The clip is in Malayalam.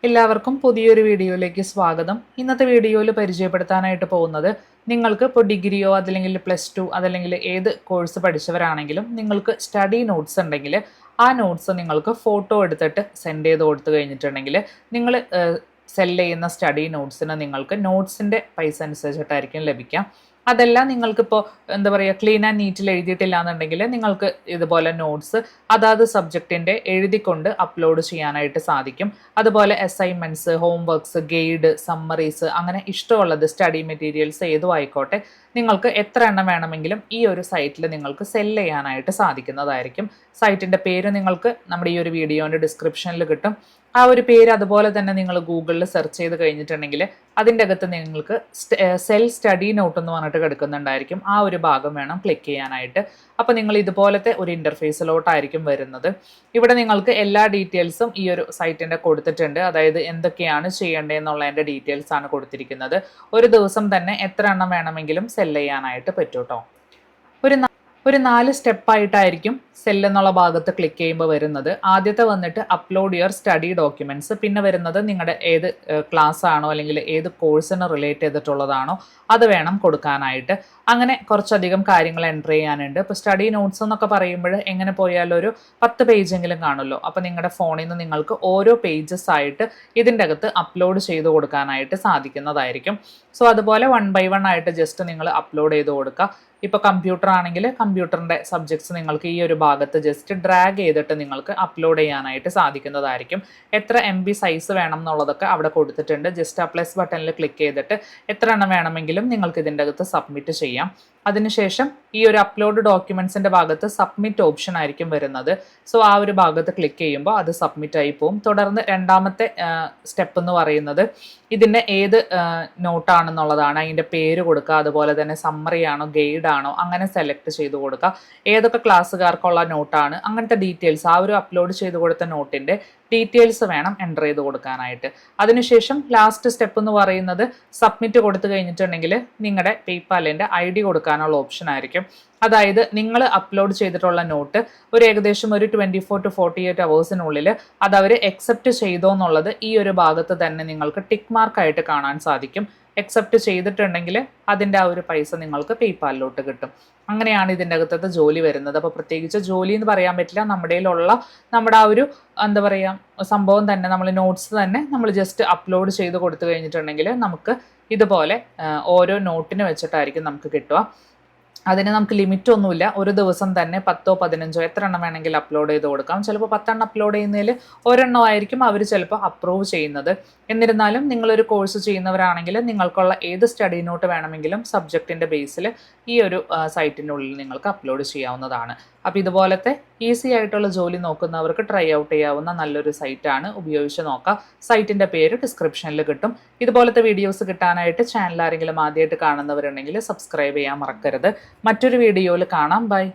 എല്ലാവർക്കും പുതിയൊരു വീഡിയോയിലേക്ക് സ്വാഗതം. ഇന്നത്തെ വീഡിയോയിൽ പരിചയപ്പെടുത്താനായിട്ട് പോകുന്നത് നിങ്ങൾക്ക് ഇപ്പോൾ ഡിഗ്രിയോ അതല്ലെങ്കിൽ +2 അതല്ലെങ്കിൽ ഏത് കോഴ്സ് പഠിച്ചവരാണെങ്കിലും നിങ്ങൾക്ക് സ്റ്റഡി നോട്ട്സ് ഉണ്ടെങ്കിൽ ആ നോട്ട്സ് നിങ്ങൾക്ക് ഫോട്ടോ എടുത്തിട്ട് സെൻഡ് ചെയ്ത് കൊടുത്തു കഴിഞ്ഞിട്ടുണ്ടെങ്കിൽ നിങ്ങൾ സെല് ചെയ്യുന്ന സ്റ്റഡി നോട്ട്സിന് നിങ്ങൾക്ക് നോട്ട്സിൻ്റെ പൈസ അനുസരിച്ചിട്ടായിരിക്കും ലഭിക്കാം. അതെല്ലാം നിങ്ങൾക്കിപ്പോൾ എന്താ പറയുക ക്ലീൻ ആൻഡ് നീറ്റിൽ എഴുതിയിട്ടില്ല എന്നുണ്ടെങ്കിൽ നിങ്ങൾക്ക് ഇതുപോലെ നോട്ട്സ് അതാത് സബ്ജക്റ്റിൻ്റെ എഴുതിക്കൊണ്ട് അപ്ലോഡ് ചെയ്യാനായിട്ട് സാധിക്കും. അതുപോലെ അസൈൻമെൻറ്റ്സ്, ഹോംവർക്ക്സ്, ഗൈഡ്, സമ്മറീസ് അങ്ങനെ ഇഷ്ടമുള്ളത് സ്റ്റഡി മെറ്റീരിയൽസ് ഏതും ആയിക്കോട്ടെ നിങ്ങൾക്ക് എത്ര എണ്ണം വേണമെങ്കിലും ഈ ഒരു സൈറ്റിൽ നിങ്ങൾക്ക് സെല് ചെയ്യാനായിട്ട് സാധിക്കുന്നതായിരിക്കും. സൈറ്റിൻ്റെ പേര് നിങ്ങൾക്ക് നമ്മുടെ ഈ ഒരു വീഡിയോൻ്റെ ഡിസ്ക്രിപ്ഷനിൽ കിട്ടും. ആ ഒരു പേര് അതുപോലെ തന്നെ നിങ്ങൾ ഗൂഗിളിൽ സെർച്ച് ചെയ്ത് കഴിഞ്ഞിട്ടുണ്ടെങ്കിൽ അതിൻ്റെ അകത്ത് നിങ്ങൾക്ക് സെൽ സ്റ്റഡി നോട്ട് എന്ന് പറഞ്ഞിട്ട് കിടക്കുന്നുണ്ടായിരിക്കും. ആ ഒരു ഭാഗം വേണം ക്ലിക്ക് ചെയ്യാനായിട്ട്. അപ്പോൾ നിങ്ങൾ ഇതുപോലത്തെ ഒരു ഇൻ്റർഫേസിലോട്ടായിരിക്കും വരുന്നത്. ഇവിടെ നിങ്ങൾക്ക് എല്ലാ ഡീറ്റെയിൽസും ഈ ഒരു സൈറ്റിൻ്റെ കൊടുത്തിട്ടുണ്ട്. അതായത് എന്തൊക്കെയാണ് ചെയ്യേണ്ടതെന്നുള്ളതിൻ്റെ ഡീറ്റെയിൽസ് ആണ് കൊടുത്തിരിക്കുന്നത്. ഒരു ദിവസം തന്നെ എത്ര എണ്ണം വേണമെങ്കിലും സെല് ചെയ്യാനായിട്ട് പറ്റും കേട്ടോ. ഒരു 4 സ്റ്റെപ്പായിട്ടായിരിക്കും സെല് എന്നുള്ള ഭാഗത്ത് ക്ലിക്ക് ചെയ്യുമ്പോൾ വരുന്നത്. ആദ്യത്തെ വന്നിട്ട് അപ്ലോഡ് യുവർ സ്റ്റഡി ഡോക്യുമെൻറ്റ്സ്. പിന്നെ വരുന്നത് നിങ്ങളുടെ ഏത് ക്ലാസ് ആണോ അല്ലെങ്കിൽ ഏത് കോഴ്സിന് റിലേറ്റ് ചെയ്തിട്ടുള്ളതാണോ അത് വേണം കൊടുക്കാനായിട്ട്. അങ്ങനെ കുറച്ചധികം കാര്യങ്ങൾ എൻ്റർ ചെയ്യാനുണ്ട്. ഇപ്പോൾ സ്റ്റഡി നോട്ട്സ് എന്നൊക്കെ പറയുമ്പോൾ എങ്ങനെ പോയാലും ഒരു 10 പേജെങ്കിലും കാണുമല്ലോ. അപ്പോൾ നിങ്ങളുടെ ഫോണിൽ നിന്ന് നിങ്ങൾക്ക് ഓരോ പേജസ് ആയിട്ട് ഇതിൻ്റെ അകത്ത് അപ്ലോഡ് ചെയ്ത് കൊടുക്കാനായിട്ട് സാധിക്കുന്നതായിരിക്കും. സോ അതുപോലെ 1 by 1 ആയിട്ട് ജസ്റ്റ് നിങ്ങൾ അപ്ലോഡ് ചെയ്ത് കൊടുക്കുക. ഇപ്പോൾ കമ്പ്യൂട്ടർ ആണെങ്കിൽ കമ്പ്യൂട്ടറിൻ്റെ സബ്ജക്ട്സ് നിങ്ങൾക്ക് ഈ ഒരു ഭാഗത്ത് ജസ്റ്റ് ഡ്രാഗ് ചെയ്തിട്ട് നിങ്ങൾക്ക് അപ്ലോഡ് ചെയ്യാനായിട്ട് സാധിക്കുന്നതായിരിക്കും. എത്ര MB സൈസ് വേണം എന്നുള്ളതൊക്കെ അവിടെ കൊടുത്തിട്ടുണ്ട്. ജസ്റ്റ് ആ പ്ലസ് ബട്ടണിൽ ക്ലിക്ക് ചെയ്തിട്ട് എത്ര എണ്ണം വേണമെങ്കിലും നിങ്ങൾക്ക് ഇതിൻ്റെ അകത്ത് സബ്മിറ്റ് ചെയ്യാം. അതിനുശേഷം ഈ ഒരു അപ്ലോഡ് ഡോക്യുമെൻറ്റ്സിൻ്റെ ഭാഗത്ത് സബ്മിറ്റ് ഓപ്ഷൻ ആയിരിക്കും വരുന്നത്. സോ ആ ഒരു ഭാഗത്ത് ക്ലിക്ക് ചെയ്യുമ്പോൾ അത് സബ്മിറ്റ് ആയി പോകും. തുടർന്ന് രണ്ടാമത്തെ സ്റ്റെപ്പ് എന്ന് പറയുന്നത് ഇതിൻ്റെ ഏത് നോട്ടാണെന്നുള്ളതാണ്. അതിൻ്റെ പേര് കൊടുക്കുക, അതുപോലെ തന്നെ സമ്മറി ആണോ ഗൈഡ് ആണോ അങ്ങനെ സെലക്ട് ചെയ്ത് കൊടുക്കുക. ഏതൊക്കെ ക്ലാസ്സുകാർക്കുള്ള നോട്ടാണ് അങ്ങനത്തെ ഡീറ്റെയിൽസ് ആ ഒരു അപ്ലോഡ് ചെയ്ത് കൊടുത്ത നോട്ടിൻ്റെ ഡീറ്റെയിൽസ് വേണം എൻ്റർ ചെയ്ത് കൊടുക്കാനായിട്ട്. അതിനുശേഷം ലാസ്റ്റ് സ്റ്റെപ്പ് എന്ന് പറയുന്നത് സബ്മിറ്റ് കൊടുത്തു കഴിഞ്ഞിട്ടുണ്ടെങ്കിൽ നിങ്ങളുടെ പേയ്പാലിൻ്റെ ID കൊടുക്കാനുള്ള ഓപ്ഷൻ ആയിരിക്കും. അതായത് നിങ്ങൾ അപ്ലോഡ് ചെയ്തിട്ടുള്ള നോട്ട് ഒരു ഏകദേശം ഒരു 24 to 48 hours അത് അവർ അക്സെപ്റ്റ് ചെയ്തോ എന്നുള്ളത് ഈ ഒരു ഭാഗത്ത് തന്നെ നിങ്ങൾക്ക് ടിക്ക് മാർക്കായിട്ട് കാണാൻ സാധിക്കും. അക്സെപ്റ്റ് ചെയ്തിട്ടുണ്ടെങ്കിൽ അതിൻ്റെ ആ ഒരു പൈസ നിങ്ങൾക്ക് പേയ്പാലിലോട്ട് കിട്ടും. അങ്ങനെയാണ് ഇതിൻ്റെ അകത്തത്തെ ജോലി വരുന്നത്. അപ്പോൾ പ്രത്യേകിച്ച് ജോലി എന്ന് പറയാൻ പറ്റില്ല. നമ്മുടെ ആ ഒരു എന്താ പറയുക സംഭവം തന്നെ നമ്മൾ നോട്ട്സ് തന്നെ നമ്മൾ ജസ്റ്റ് അപ്ലോഡ് ചെയ്ത് കൊടുത്തു കഴിഞ്ഞിട്ടുണ്ടെങ്കിൽ നമുക്ക് ഇതുപോലെ ഓരോ നോട്ടിന് വെച്ചിട്ടായിരിക്കും നമുക്ക് കിട്ടുക. അതിന് നമുക്ക് ലിമിറ്റ് ഒന്നുമില്ല. ഒരു ദിവസം തന്നെ 10 15 എത്ര എണ്ണം വേണമെങ്കിൽ അപ്ലോഡ് ചെയ്ത് കൊടുക്കാം. ചിലപ്പോൾ 10 എണ്ണം അപ്ലോഡ് ചെയ്യുന്നതിൽ ഒരെണ്ണമായിരിക്കും അവർ ചിലപ്പോൾ അപ്രൂവ് ചെയ്യുന്നത്. എന്നിരുന്നാലും നിങ്ങളൊരു കോഴ്സ് ചെയ്യുന്നവരാണെങ്കിൽ നിങ്ങൾക്കുള്ള ഏത് സ്റ്റഡി നോട്ട് വേണമെങ്കിലും സബ്ജക്റ്റിൻ്റെ ബേസിൽ ഈ ഒരു സൈറ്റിൻ്റെ ഉള്ളിൽ നിങ്ങൾക്ക് അപ്ലോഡ് ചെയ്യാവുന്നതാണ്. അപ്പോൾ ഇതുപോലത്തെ ഈസി ആയിട്ടുള്ള ജോലി നോക്കുന്നവർക്ക് ട്രൈ ഔട്ട് ചെയ്യാവുന്ന നല്ലൊരു സൈറ്റാണ്. ഉപയോഗിച്ച് നോക്കാം. സൈറ്റിൻ്റെ പേര് ഡിസ്ക്രിപ്ഷനിൽ കിട്ടും. ഇതുപോലത്തെ വീഡിയോസ് കിട്ടാനായിട്ട് ചാനൽ ആരെങ്കിലും ആദ്യമായിട്ട് കാണുന്നവരുണ്ടെങ്കിൽ സബ്സ്ക്രൈബ് ചെയ്യാൻ മറക്കരുത്. മറ്റൊരു വീഡിയോയിൽ കാണാം. ബൈ.